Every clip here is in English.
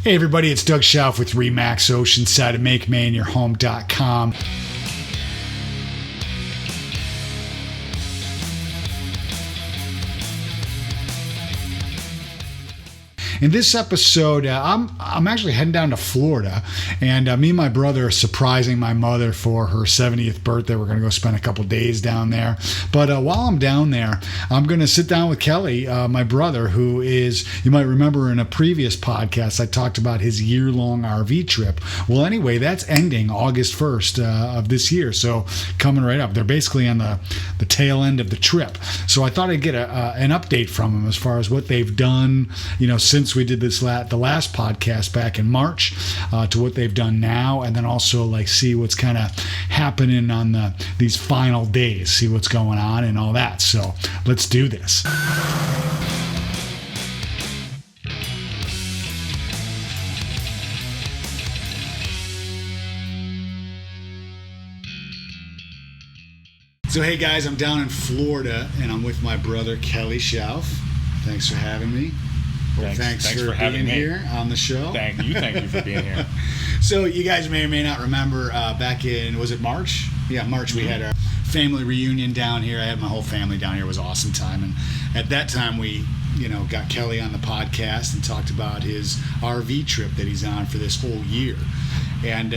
Hey everybody, it's Doug Schauf with Remax Oceanside of Make Maine Your Home.com. In this episode, I'm actually heading down to Florida, and me and my brother are surprising my mother for her 70th birthday. We're going to go spend a couple days down there. But while I'm down there, I'm going to sit down with Kelly, my brother, who is, you might remember in a previous podcast, I talked about his year-long RV trip. Well, anyway, that's ending August 1st of this year, so coming right up. They're basically on the tail end of the trip. So I thought I'd get an update from them as far as what they've done, since we did the last podcast back in March, to what they've done now, and then also see what's kind of happening on these final days, see what's going on and all that. So let's do this. So hey guys, I'm down in Florida and I'm with my brother Kelly Schauf. Thanks for having me. Thanks for having being here on the show. Thank you for being here. So you guys may or may not remember back in, was it March? Yeah, March, we had our family reunion down here. I had my whole family down here. It was an awesome time. And at that time we, got Kelly on the podcast and talked about his RV trip that he's on for this whole year. And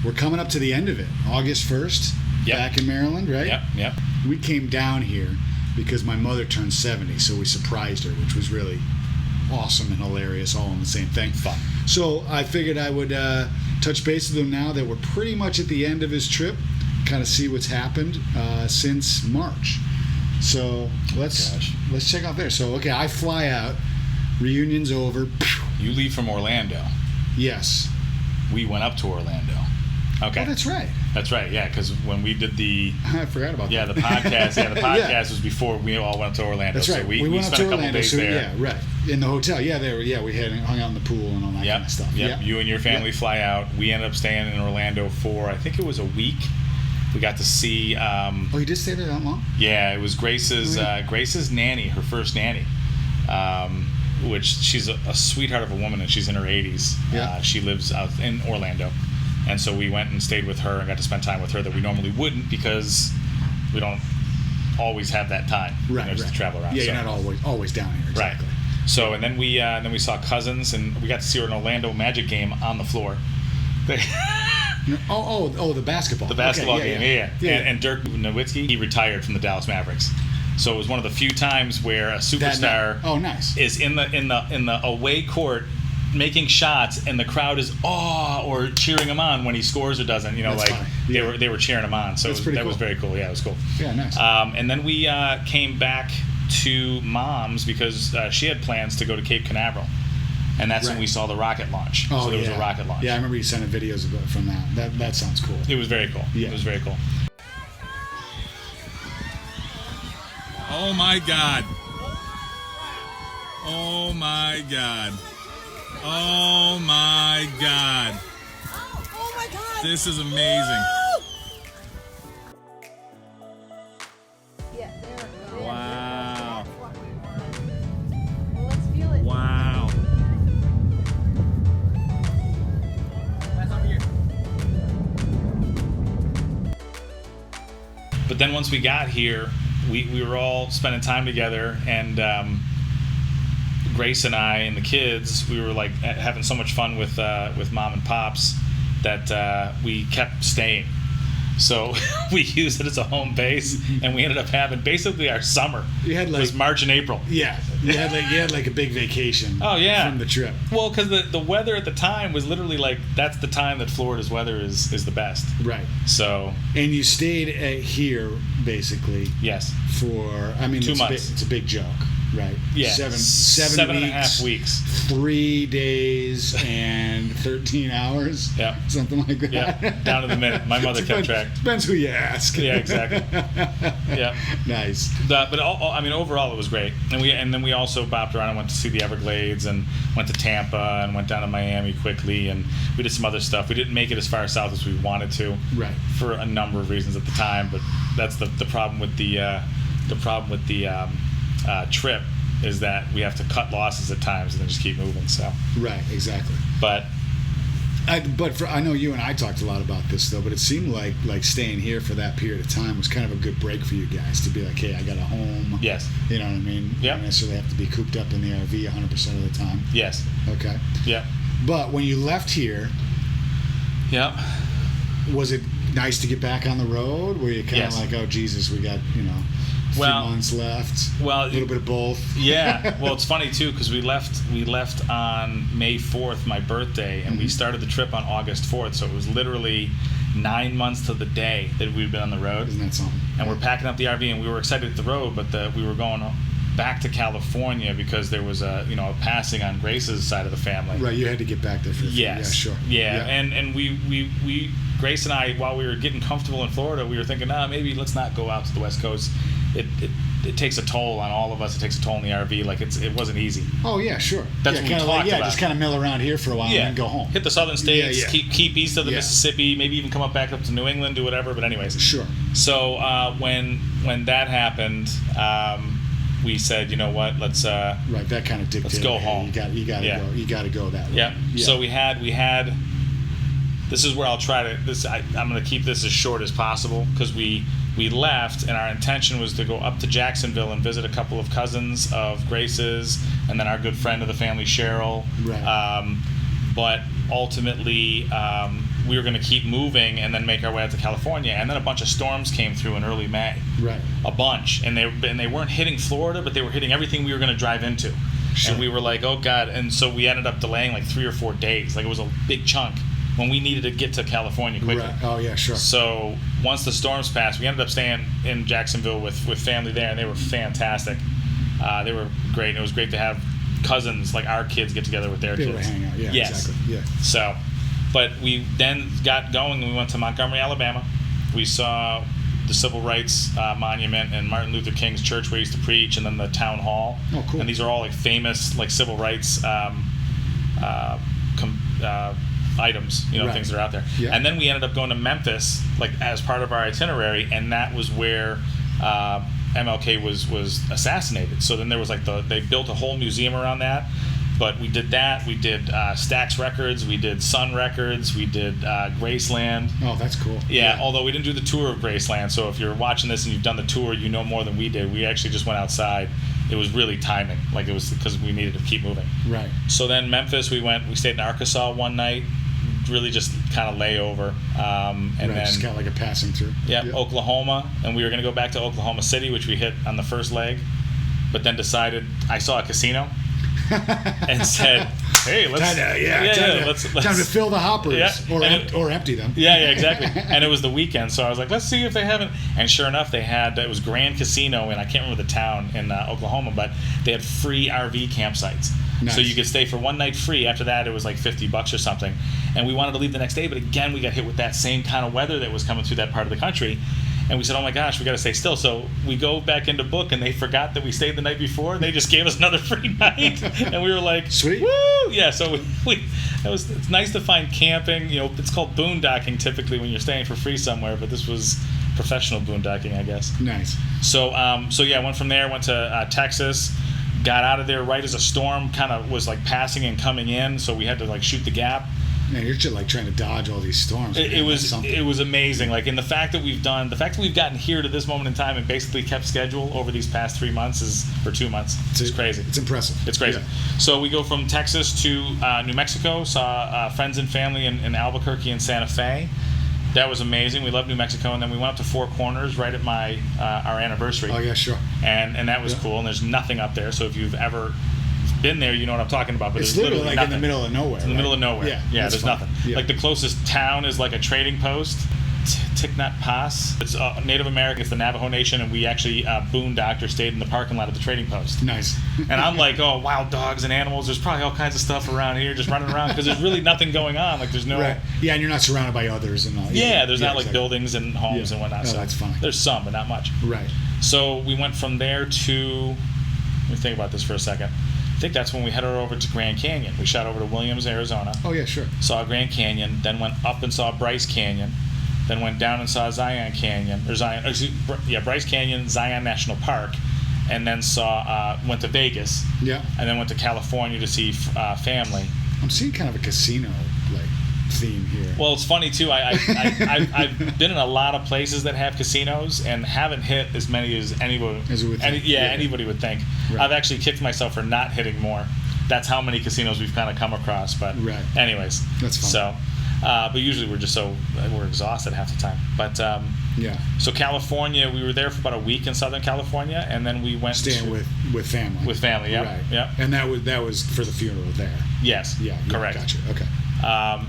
we're coming up to the end of it. August 1st, back in Maryland, right? Yep. We came down here because my mother turned 70, so we surprised her, which was really awesome and hilarious, all in the same thing. Fun. So I figured I would touch base with him now that we're pretty much at the end of his trip, kind of see what's happened since March. So let's check out there. So I fly out, reunion's over. You leave from Orlando. Yes. We went up to Orlando. Okay. Oh, that's right. That's right, yeah, because when we did I forgot about that. Yeah, the podcast was before we all went to Orlando. That's right. So we went spent a couple days there. Yeah, right. In the hotel. Yeah, we hung out in the pool and all that kind of stuff. Yep. You and your family fly out. We ended up staying in Orlando for, I think it was a week. We got to see... you did stay there that long? Yeah, it was Grace's nanny, her first nanny. Which she's a sweetheart of a woman, and she's in her 80s. Yeah. She lives out in Orlando. And so we went and stayed with her and got to spend time with her that we normally wouldn't because we don't always have that time just to travel around. Yeah, you're not always down here. Exactly. Right. So and then we saw cousins and we got to see an Orlando Magic game on the floor. The basketball. The basketball game, yeah. And Dirk Nowitzki, he retired from the Dallas Mavericks. So it was one of the few times where a superstar is in the away court making shots and the crowd is or cheering him on when he scores or doesn't. They were cheering him on. So that was very cool. Yeah, it was cool. Yeah, nice. And then we came back to Mom's because she had plans to go to Cape Canaveral. And that's when we saw the rocket launch. Oh, so there was a rocket launch. Yeah, I remember you sending videos from that. That sounds cool. It was very cool. Yeah. It was very cool. Oh my God. Oh my God. Oh my God. Oh my God. This is amazing. Yeah, there. Wow. Well, let's feel it. Wow. But then once we got here, we were all spending time together, and Grace and I and the kids, we were having so much fun with Mom and Pops that we kept staying. So we used it as a home base, and we ended up having basically our summer. It was March and April. Yeah, you had a big vacation. Oh yeah, from the trip. Well, because the weather at the time was literally that's the time that Florida's weather is the best. Right. So. And you stayed here basically. Yes. For 2 months. It's a big joke. Right. Yeah. Seven and a half weeks. 3 days and 13 hours. Yeah. Something like that. Yeah. Down to the minute. My mother kept track. Depends who you ask. Yeah, exactly. Yeah. Nice. But overall it was great. And then we also bopped around and went to see the Everglades and went to Tampa and went down to Miami quickly, and we did some other stuff. We didn't make it as far south as we wanted to. Right. For a number of reasons at the time, but that's the problem with the trip is that we have to cut losses at times and then just keep moving. So, Right, exactly. but I know you and I talked a lot about this though, but it seemed like staying here for that period of time was kind of a good break for you guys to be like, hey, I got a home. yes, You know what I mean? You Yep. don't necessarily have to be cooped up in the RV 100% of the time. yes, Okay. yep, But when you left here, yep. was it nice to get back on the road? Were you kind of Yes. like, oh Jesus, we got a few Well- months left, well, a little bit of both. Yeah, well, it's funny too because we left on May 4th, my birthday, and we started the trip on August 4th. So it was literally 9 months to the day that we'd been on the road. Isn't that something? And we're packing up the RV, and we were excited at the road, but we were going back to California because there was a passing on Grace's side of the family. Right, you had to get back there for the Yes. Yeah, sure. Yeah, and we Grace and I, while we were getting comfortable in Florida, we were thinking, maybe let's not go out to the West Coast. It takes a toll on all of us. It takes a toll on the RV. Like it wasn't easy. Oh yeah, sure. That's yeah, what we kinda talked about. just kind of mill around here for a while and then go home. Hit the southern states, Yeah, yeah. keep east of the Yeah. Mississippi, maybe even come up back up to New England, do whatever. But anyways, Sure. So when that happened, we said, you know what, let's Right, that kind of dictated. go hey, home. You got to Yeah. go. You got to go that way. yeah. So we had. This is where I'll try to. I'm going to keep this as short as possible because we left and our intention was to go up to Jacksonville and visit a couple of cousins of Grace's and then our good friend of the family, Cheryl. Right. But ultimately, we were going to keep moving and then make our way out to California. And then a bunch of storms came through in early May. Right. A bunch, and they weren't hitting Florida, but they were hitting everything we were going to drive into. Sure. And we were like, oh God! And so we ended up delaying like 3 or 4 days. Like it was a big chunk when we needed to get to California quickly. Right. Oh yeah, sure. So once the storms passed, we ended up staying in Jacksonville with family there, and they were fantastic. They were great. And it was great to have cousins, like our kids, get together with their Be able kids. to hang out. Yeah. Yes. Exactly. Yeah. So, but we then got going and we went to Montgomery, Alabama. We saw the Civil Rights Monument and Martin Luther King's church where he used to preach, and then the town hall. Oh, cool. And these are all like famous like civil rights items, Right. things that are out there. Yeah. And then we ended up going to Memphis, like as part of our itinerary, and that was where MLK was assassinated. So then there was like they built a whole museum around that. But we did that. We did Stax Records. We did Sun Records. We did Graceland. Oh, that's cool. Yeah, although we didn't do the tour of Graceland. So if you're watching this and you've done the tour, you know more than we did. We actually just went outside. It was really timing. Like it was because we needed to keep moving. Right. So then Memphis, we stayed in Arkansas one night, really just kind of layover. And Right. then, Just kind of like a passing through. yeah, Oklahoma. And we were going to go back to Oklahoma City, which we hit on the first leg, but then decided, I saw a casino and said, hey, let's, time to fill the hoppers Yeah. or empty them. Yeah, exactly. And it was the weekend, so I was like, let's see if they haven't. And sure enough, it was Grand Casino, and I can't remember the town in Oklahoma, but they had free RV campsites. Nice. So you could stay for one night free. After that, it was like $50 or something. And we wanted to leave the next day, but again, we got hit with that same kind of weather that was coming through that part of the country. And we said, oh my gosh, we got to stay still. So we go back into book, and they forgot that we stayed the night before. And they just gave us another free night, and we were like, Sweet. woo! Yeah. So it's nice to find camping. It's called boondocking typically when you're staying for free somewhere, but this was professional boondocking, I guess. Nice. So yeah, went from there, went to Texas, got out of there right as a storm kind of was like passing and coming in. So we had to like shoot the gap. Man, you're just like trying to dodge all these storms. It was amazing. Like, in the fact that we've gotten here to this moment in time and basically kept schedule over these past 3 months or 2 months. It's crazy. It's impressive. It's crazy. Yeah. So we go from Texas to New Mexico. Saw friends and family in Albuquerque and Santa Fe. That was amazing. We loved New Mexico, and then we went up to Four Corners right at our anniversary. Oh yeah, sure. And that was cool. And there's nothing up there. So if you've ever been there, you know what I'm talking about. But It's there's literally like nothing. in the middle of nowhere. It's in the middle of nowhere. Yeah, there's fun. nothing. Yeah. Like the closest town is like a trading post, Thich Nhat Pass. It's Native American. It's the Navajo Nation, and we actually boondocked or stayed in the parking lot of the trading post. Nice. And I'm like, oh, wild dogs and animals. There's probably all kinds of stuff around here just running around because there's really nothing going on. Like there's no. Right. Yeah, and you're not surrounded by others and all. Yeah, there's not like exactly. buildings and homes Yeah. and whatnot. Oh, so that's funny. There's some, but not much. Right. So we went from there to. Let me think about this for a second. I think that's when we headed over to Grand Canyon. We shot over to Williams, Arizona. Oh yeah, sure. Saw Grand Canyon, then went up and saw Bryce Canyon, then went down and saw Zion Canyon, Bryce Canyon, Zion National Park, and then went to Vegas, Yeah. and then went to California to see family. I'm seeing kind of a casino like theme here. Well, it's funny too. I've been in a lot of places that have casinos and haven't hit as many as anybody. As you would think. Anybody would think. Right. I've actually kicked myself for not hitting more. That's how many casinos we've kind of come across. But Right. anyways, That's fine. So, but usually we're exhausted half the time. But Yeah. so California, we were there for about a week in Southern California, and then we went Staying with family. with family. Yeah. Right. Yeah. And that was for the funeral there. Yes. Yeah. Correct. Gotcha. Okay.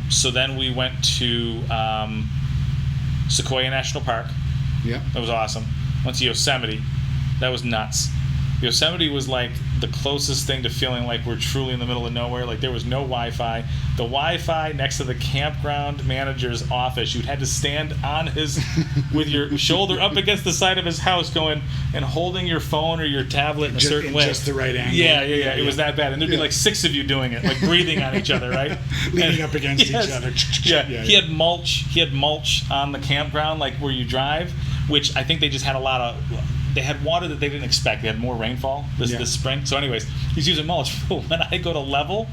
So then we went to Sequoia National Park. Yeah. That was awesome. Went to Yosemite. That was nuts. Yosemite was like the closest thing to feeling like we're truly in the middle of nowhere. Like there was no Wi-Fi. The Wi-Fi next to the campground manager's office, you'd had to stand on his, with your shoulder up against the side of his house, going and holding your phone or your tablet in a certain way. Just the right angle. Yeah. It was that bad, and there'd be like 6 of you doing it, like breathing on each other, right? Leaning up against each other. Yeah. He had mulch. He had mulch on the campground, like where you drive, which I think they just had a lot of. They had water that they didn't expect. They had more rainfall this spring. So anyways, he's using mulch. When I go to level,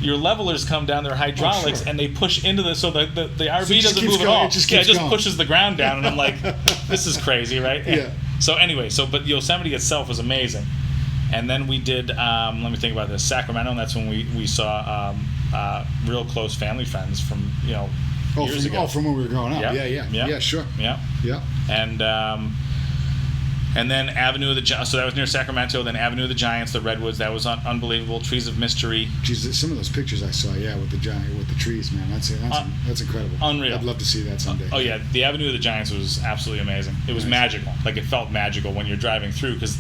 your levelers come down, their hydraulics, and they push into so the RV doesn't move at all. It just pushes the ground down, and I'm like, this is crazy, right? Yeah. So anyway, but Yosemite itself was amazing. And then we did, let me think about this, Sacramento, and that's when we saw real close family friends from, years ago. Oh, from when we were growing up. Yeah, sure. Yeah. Yeah. And then Avenue of the Giants, so that was near Sacramento. Then Avenue of the Giants, the redwoods, that was unbelievable. Trees of Mystery. Geez, some of those pictures I saw, with the trees, man, that's incredible. Unreal. I'd love to see that someday. Oh yeah, the Avenue of the Giants was absolutely amazing. It was magical. Like it felt magical when you're driving through, because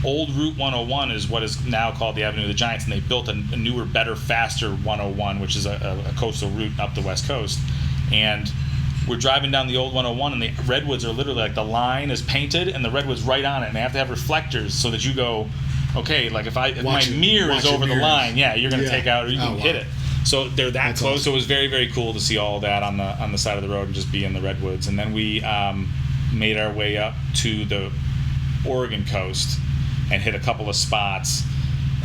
old Route 101 is what is now called the Avenue of the Giants, and they built a newer, better, faster 101, which is a coastal route up the West Coast. And we're driving down the old 101, and the redwoods are literally like the line is painted, and the redwoods right on it, and they have to have reflectors so that you go, okay, like if my mirror is over the line, you're going to take out, or you can hit it. So they're that's close. Awesome. So it was very, very cool to see all that on the side of the road and just be in the redwoods. And then we made our way up to the Oregon coast and hit a couple of spots,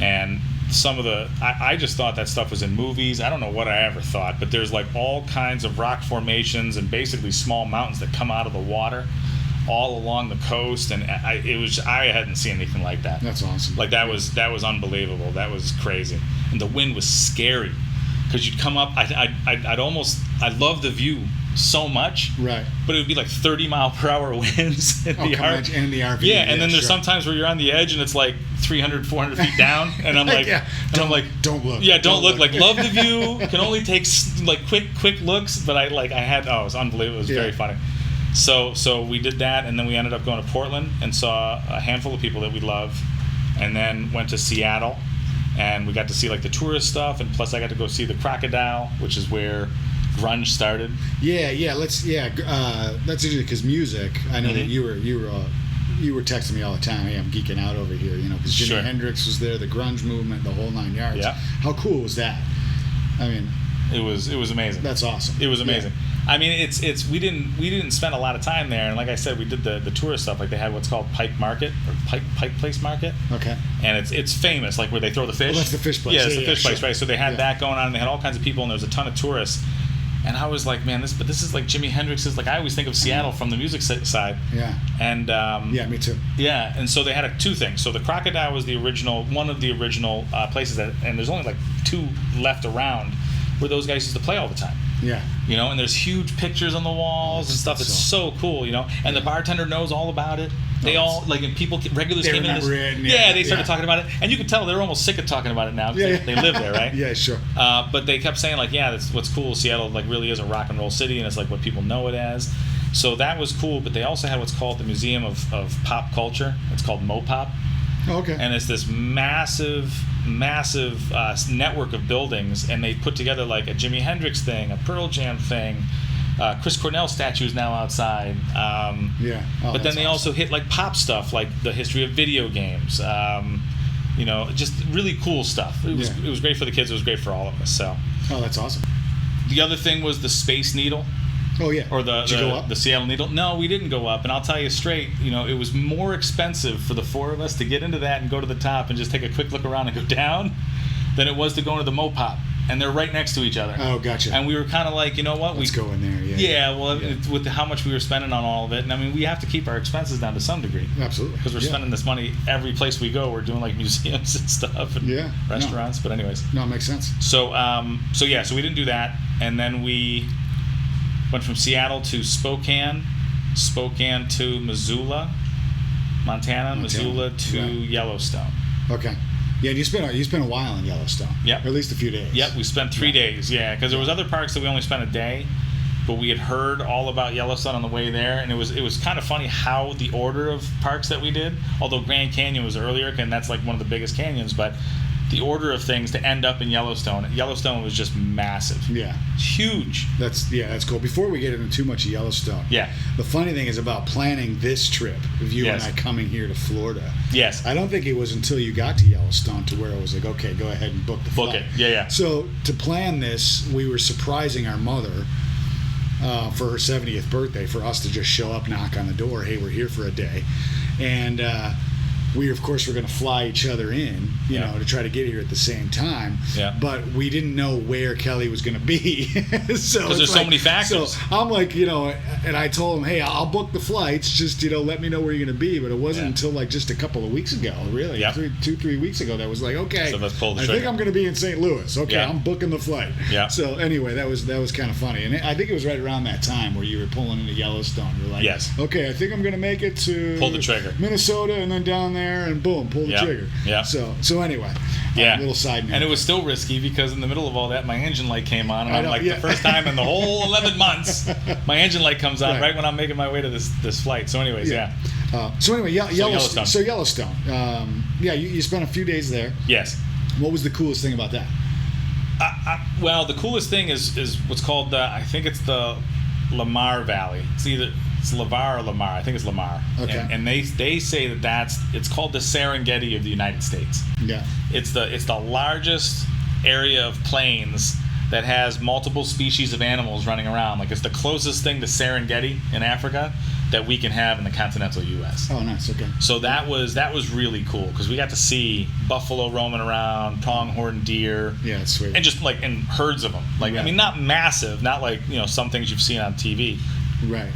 and some of I just thought that stuff was in movies. I don't know what I ever thought, but there's like all kinds of rock formations and basically small mountains that come out of the water all along the coast, and I hadn't seen anything like that. That's awesome. Like that was unbelievable. That was crazy, and the wind was scary because you'd come up. I love the view so much, right? But it would be like 30-mile-per-hour winds in the RV. In the RV. Yeah, and then there's sometimes where you're on the edge and it's like 300, 400 feet down, and I'm like, don't look. Yeah, don't look. Like, love the view. Can only take like quick looks, but it was unbelievable. It was very funny. So we did that, and then we ended up going to Portland and saw a handful of people that we love, and then went to Seattle, and we got to see like the tourist stuff, and plus I got to go see the Crocodile, which is where grunge started. That's interesting because music. I know that you were texting me all the time. Hey, I'm geeking out over here, because Jimi Hendrix was there, the grunge movement, the whole 9 yards. Yeah. How cool was that? I mean, it was amazing. That's awesome. It was amazing. Yeah. I mean, it's we didn't spend a lot of time there, and like I said, we did the tourist stuff. Like they had what's called Pike Market or Pike Place Market. Okay. And it's famous, like where they throw the fish. Well, that's the fish place. Yeah, it's the fish place, right? So they had that going on, and they had all kinds of people, and there was a ton of tourists. And I was like, man, this is like Jimi Hendrix's. Like I always think of Seattle from the music side. Yeah. And me too. Yeah, and so they had two things. So the Crocodile was one of the original places and there's only like 2 left around where those guys used to play all the time. Yeah. And there's huge pictures on the walls and stuff. It's so cool, And the bartender knows all about it. They all and people, regulars came in. They started talking about it, and you could tell they're almost sick of talking about it now because they live there, right? Yeah, sure. But they kept saying that's what's cool. Seattle really is a rock and roll city, and it's like what people know it as. So that was cool. But they also had what's called the Museum of Pop Culture. It's called MOPOP. Oh, okay. And it's this massive network of buildings, and they put together like a Jimi Hendrix thing, a Pearl Jam thing. Chris Cornell statue is now outside. But then they also hit like pop stuff, like the history of video games. Just really cool stuff. It was great for the kids. It was great for all of us. So. Oh, that's awesome. The other thing was the Space Needle. Oh yeah. Or Did you go up? the Seattle Needle. No, we didn't go up. And I'll tell you straight, it was more expensive for the four of us to get into that and go to the top and just take a quick look around and go down than it was to go into the MOPOP. And they're right next to each other. Oh, gotcha. And we were kind of like, you know what? Let's go in there. Yeah. Yeah, well, with how much we were spending on all of it. And I mean, we have to keep our expenses down to some degree. Absolutely. Because we're spending this money every place we go. We're doing like museums and stuff and restaurants. But anyways. No, it makes sense. So we didn't do that. And then we went from Seattle to Spokane to Missoula, Montana. Missoula to Yellowstone. Okay. Yeah, and you spent a while in Yellowstone. Yep. Or at least a few days. Yep, we spent 3 days. Yeah, because there was other parks that we only spent a day, but we had heard all about Yellowstone on the way there, and it was kind of funny how the order of parks that we did. Although Grand Canyon was earlier, and that's like one of the biggest canyons, but the order of things to end up in Yellowstone. Yellowstone was just massive. Yeah. Huge. That's cool. Before we get into too much of Yellowstone. Yeah. The funny thing is about planning this trip, of you and I coming here to Florida. Yes. I don't think it was until you got to Yellowstone to where it was like, okay, go ahead and book the flight. Book it. Yeah. So to plan this, we were surprising our mother for her 70th birthday for us to just show up, knock on the door. Hey, we're here for a day. And we, of course, were going to fly each other in, you know, to try to get here at the same time. Yeah. But we didn't know where Kelly was going to be. Because there's so many factors. So I'm like, and I told him, hey, I'll book the flights. Just, let me know where you're going to be. But it wasn't until like just a couple of weeks ago, really, 3 weeks ago, that was like, okay, so let's pull the I trigger. think I'm going to be in St. Louis. Okay, I'm booking the flight. Yeah. So anyway, that was kind of funny. And I think it was right around that time where you were pulling into Yellowstone. You're like, okay, I think I'm going to make it to pull the trigger. Minnesota and then down there and boom, pull the trigger. Yeah. So anyway, little side note. And it was still risky because in the middle of all that, my engine light came on, and the first time in the whole 11 months, my engine light comes on right when I'm making my way to this flight. So anyways, So anyway, Yellowstone. So Yellowstone. You spent a few days there. Yes. What was the coolest thing about that? Well, the coolest thing is what's called, I think it's the Lamar Valley. It's Lavar or Lamar. I think it's Lamar. Okay. And they say it's called the Serengeti of the United States. Yeah. It's the largest area of plains that has multiple species of animals running around. Like, it's the closest thing to Serengeti in Africa that we can have in the continental U.S. Oh, nice. Okay. So that was really cool because we got to see buffalo roaming around, pronghorn deer. Yeah, it's sweet. And just like in herds of them. Like, I mean, not massive, not like some things you've seen on TV. Right.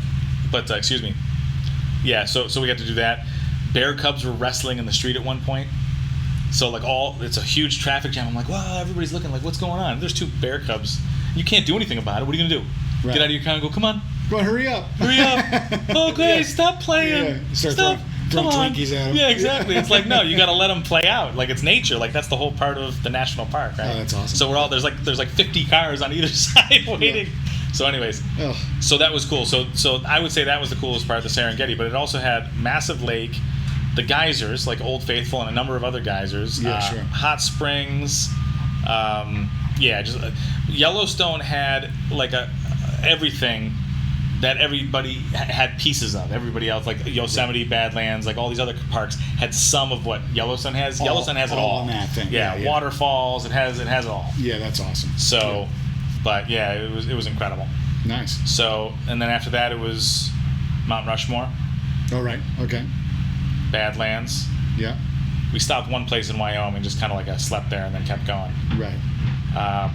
But excuse me. Yeah. So we got to do that. Bear cubs were wrestling in the street at one point. So it's a huge traffic jam. I'm like, wow, everybody's looking like, what's going on? There's two bear cubs. You can't do anything about it. What are you gonna do? Right. Get out of your car and go, come on. Well, hurry up. Hurry up. Oh, great. Stop playing. Yeah. Start Stop. throwing Come on. Twinkies at them. Yeah, exactly. It's like, no, you got to let them play out. Like, it's nature. Like, that's the whole part of the national park, right? Oh, that's awesome. So we're all there's like 50 cars on either side waiting. Yeah. So anyways, so that was cool. So I would say that was the coolest part of the Serengeti, but it also had massive lake, the geysers, like Old Faithful and a number of other geysers. Yeah, sure. Hot springs. Yellowstone had like everything that everybody had pieces of. Everybody else, like Yosemite, Badlands, like all these other parks, had some of what Yellowstone has. Yellowstone has it all. On that thing. Yeah, waterfalls. It has it all. Yeah, that's awesome. So, but yeah, it was incredible. Nice. So, and then after that, it was Mount Rushmore. All right. Okay. Badlands. Yeah. We stopped one place in Wyoming, just kind of like slept there and then kept going. Right.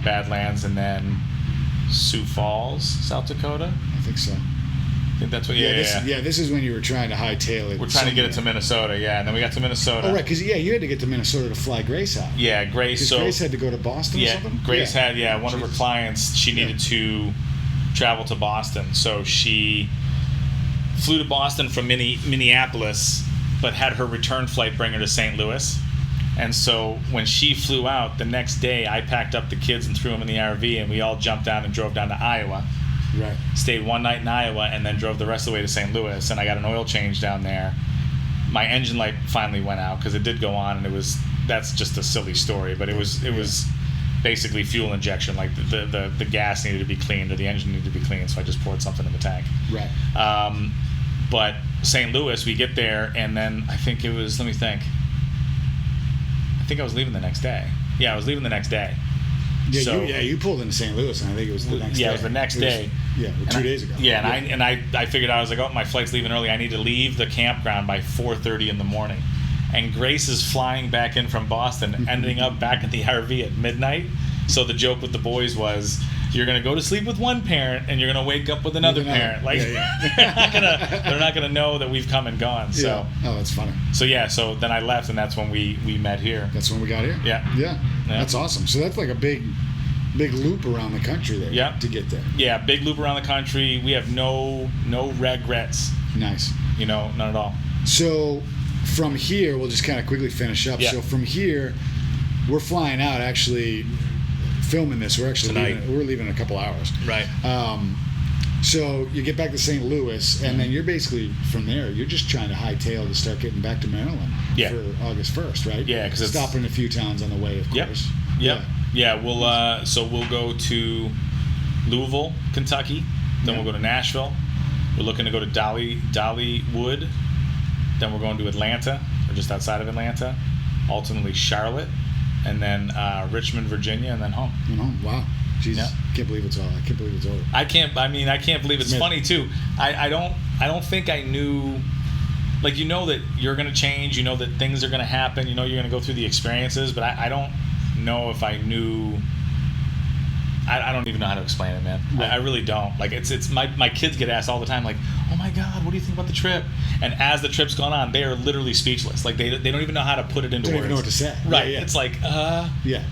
Badlands, and then Sioux Falls, South Dakota. I think so. I think that's what. This is when you were trying to hightail it. We're trying to get it to Minnesota, and then we got to Minnesota. Oh, right, because you had to get to Minnesota to fly Grace out. Yeah, Grace. So Grace had to go to Boston or something. Grace had one of her clients. She needed to travel to Boston, so she flew to Boston from Minneapolis, but had her return flight bring her to St. Louis. And so when she flew out, the next day I packed up the kids and threw them in the RV, and we all jumped down and drove down to Iowa. Right. Stayed one night in Iowa and then drove the rest of the way to St. Louis, and I got an oil change down there. My engine light finally went out because it did go on, and that's just a silly story, but it was basically fuel injection. Like the gas needed to be cleaned or the engine needed to be cleaned, so I just poured something in the tank. Right. But St. Louis, we get there, and then I think it was, let me think. I think I was leaving the next day. Yeah, I was leaving the next day. Yeah, you pulled into St. Louis, and I think it was the next day. Yeah, it was the next day. Yeah, 2 days ago. Yeah, and I figured out, I was like, oh, my flight's leaving early. I need to leave the campground by 4:30 in the morning. And Grace is flying back in from Boston, ending up back at the RV at midnight. So the joke with the boys was, you're going to go to sleep with one parent and you're going to wake up with another parent. Like, they're not going to know that we've come and gone. So Yeah. Oh, that's funny. So then I left, and that's when we met here. That's when we got here? Yeah. Yeah. That's awesome. So that's like a big loop around the country there. Yeah. To get there. Yeah, big loop around the country. We have no regrets. Nice. None at all. So from here, we'll just kind of quickly finish up. Yeah. So from here, we're flying out, actually filming this. We're actually leaving in a couple hours. Right. So you get back to St. Louis, and then you're basically, from there, you're just trying to hightail to start getting back to Maryland for August 1st, right? Yeah, because stopping in a few towns on the way, of course. Yep. Yeah, we'll go to Louisville, Kentucky. Then we'll go to Nashville. We're looking to go to Dollywood. Then we're going to Atlanta, or just outside of Atlanta. Ultimately Charlotte, and then Richmond, Virginia, and then home. Wow. Jeez. Yeah. I can't believe it's over. I can't believe it's funny too. I don't think I knew, like, that you're going to change, that things are going to happen, you're going to go through the experiences, but I don't know if I knew. I don't even know how to explain it, man. Right. I really don't. Like, it's my kids get asked all the time, like, oh my God, what do you think about the trip? And as the trip's gone on, they are literally speechless. Like, they don't even know how to put it into words. They don't even know what to say. Right. Yeah. It's like, yeah.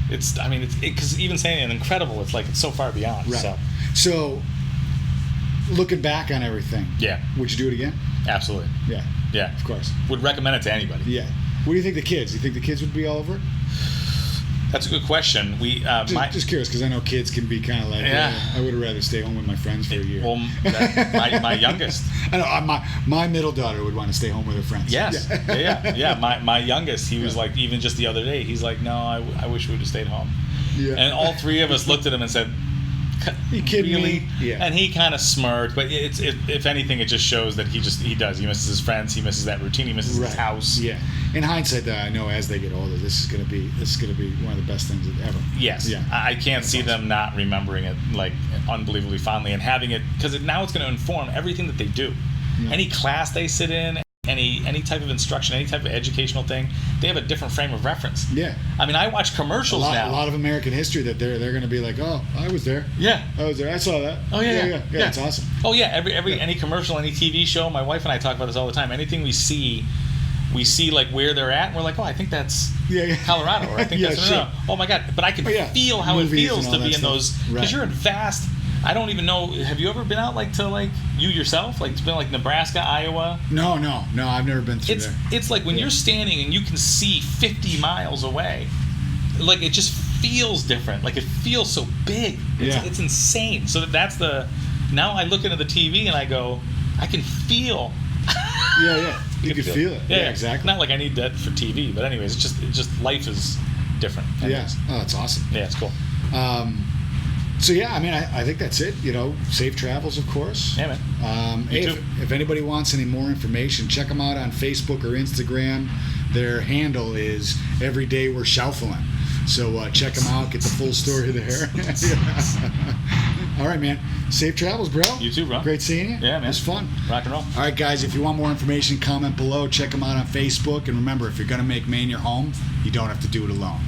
It's because even saying it incredible, it's like, it's so far beyond. Right. So looking back on everything, would you do it again? Absolutely. Yeah, of course. Would recommend it to anybody. Yeah. What do you think the kids? Do you think the kids would be all over it? That's a good question. We just curious, because I know kids can be kind of like, I would have rather stay home with my friends for a year. Well, my youngest. I know my middle daughter would want to stay home with her friends. Yes. Yeah. My youngest, he was like, even just the other day, he's like, no, I wish we would have stayed home. Yeah. And all three of us looked at him and said, you kidding really? me? Yeah. And he kind of smirked, but if anything, it just shows that he misses his friends, he misses that routine, he misses his house. Yeah. In hindsight, though, I know as they get older, this is gonna be one of the best things ever. Yes. Yeah. I can't see them not remembering it like unbelievably fondly, and having it, because now it's going to inform everything that they do. Yeah. Any class they sit in, any type of instruction, any type of educational thing, they have a different frame of reference. Yeah. I mean, I watch commercials now. A lot of American history that they're going to be like, oh, I was there. Yeah. I was there. I saw that. Oh yeah. Yeah. It's awesome. Oh yeah. Any commercial, any TV show. My wife and I talk about this all the time. Anything we see like where they're at, and we're like, oh, I think that's Colorado, or I think that's no. Oh my God! But I can feel how it feels to be in those, because you're in vast. I don't even know. Have you ever been out to you yourself? Like, it's been like Nebraska, Iowa? No. I've never been through there. It's like when you're standing and you can see 50 miles away. Like, it just feels different. Like, it feels so big. It's insane. So that's the. Now I look into the TV and I go, I can feel. Yeah. You can feel it. Yeah, exactly. Not like I need that for TV, but anyways, it's just life is different. Anyways. Yeah. Oh, that's awesome. Yeah, it's cool. So yeah, I mean, I think that's it. Safe travels, of course. Yeah, man. If anybody wants any more information, check them out on Facebook or Instagram. Their handle is Everyday We're Schaufelin. So check them out. Get the full story there. All right, man. Safe travels, bro. You too, bro. Great seeing you. Yeah, man. It was fun. Rock and roll. All right, guys. If you want more information, comment below. Check them out on Facebook. And remember, if you're going to make Maine your home, you don't have to do it alone.